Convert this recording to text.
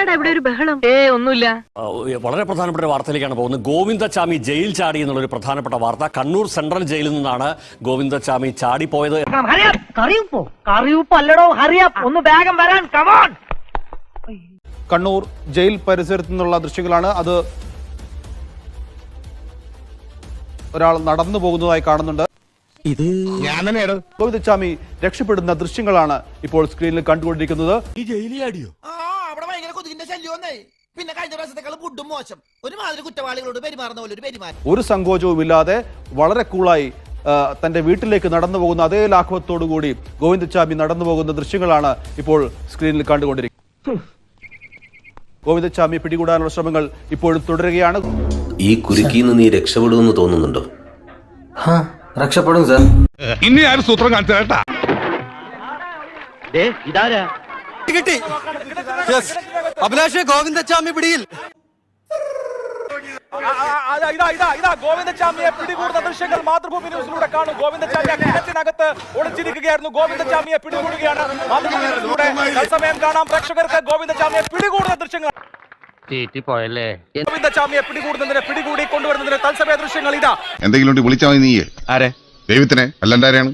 എന്താടാ ഇവിടെ ഒരു ബഹളം? ഒന്നുമില്ല. വളരെ പ്രധാനപ്പെട്ട വാർത്തയിലേക്കാണ് പോകുന്നത്. ഗോവിന്ദച്ചാമി ജയിൽ ചാടി എന്നുള്ളൊരു പ്രധാനപ്പെട്ട വാർത്ത. കണ്ണൂർ സെൻട്രൽ ജയിലിൽ നിന്നാണ് ഗോവിന്ദച്ചാമി ചാടിപ്പോയത്. ഒന്ന് വേഗം വരാൻ, കമോൺ. കണ്ണൂർ ജയിൽ പരിസരത്തു നിന്നുള്ള ദൃശ്യങ്ങളാണ് അത്. ഒരാൾ നടന്നു പോകുന്നതായി കാണുന്നുണ്ട്. ഇത് ഞാൻ തന്നെയാണ്. ഗോവിന്ദച്ചാമി രക്ഷപ്പെടുന്ന ദൃശ്യങ്ങളാണ് ഇപ്പോൾ സ്ക്രീനിൽ കണ്ടുകൊണ്ടിരിക്കുന്നത്. ഈ ജയിലിയാടിയോ? അവിടെ ഭയങ്കര കൊതുകിന്റെ ശല്യം. പിന്നെ കഴിഞ്ഞ പ്രാവശ്യത്തെക്കാളും ഫുഡും മോശം. ഒരുമാതിരി കുറ്റവാളികളോട് പെരുമാറുന്ന പോലെ ഒരു പെരുമാറ്റം. ഒരു സങ്കോചവും ഇല്ലാതെ വളരെ കൂളായി തന്റെ വീട്ടിലേക്ക് നടന്നു പോകുന്ന അതേ ലാഘവത്തോടു കൂടി ഗോവിന്ദച്ചാമി നടന്നു പോകുന്ന ദൃശ്യങ്ങളാണ് ഇപ്പോൾ സ്ക്രീനിൽ കണ്ടുകൊണ്ടിരിക്കുന്നത്. ഗോവിന്ദച്ചാമിയെ പിടികൂടാനുള്ള ശ്രമങ്ങൾ ഇപ്പോഴും തുടരുകയാണ്. ഈ കുരുക്കിന്ന് നീ രക്ഷപ്പെടുമെന്ന് തോന്നുന്നുണ്ടോ? രക്ഷപ്പെടും സാർ. ഇനി ആരും സൂത്രം കാണിച്ചു കേട്ടാ. ഇതാരാ? കിട്ടി. അഭിലാഷ് ഗോവിന്ദച്ചാമി പിടിയിൽ. ഗോവിന്ദച്ചാമിയെ പിടികൂടുന്ന ദൃശ്യങ്ങൾ മാതൃഭൂമി ന്യൂസിലൂടെ കാണും. ഗോവിന്ദച്ചാമി അകത്ത് ഒളിച്ചിരിക്കുകയായിരുന്നു. ഗോവിന്ദച്ചാമിയെ പിടികൂടുകയാണ് മാതൃഭൂമി ന്യൂസിലൂടെ തത്സമയം കാണാം പ്രേക്ഷകർക്ക്. ഗോവിന്ദച്ചാമിയെ പിടികൂടുന്ന ദൃശ്യങ്ങൾ. പോയല്ലേ. ഗോവിന്ദച്ചാമിയെ പിടികൂടി കൊണ്ടുവരുന്നതിന് തത്സമയ ദൃശ്യങ്ങൾ ഇതാ. എന്തെങ്കിലും വിളിച്ചാൽ മതി. നീ ആരെ? ദൈവത്തിനെ അല്ലാണ്ടാരെയാണ്?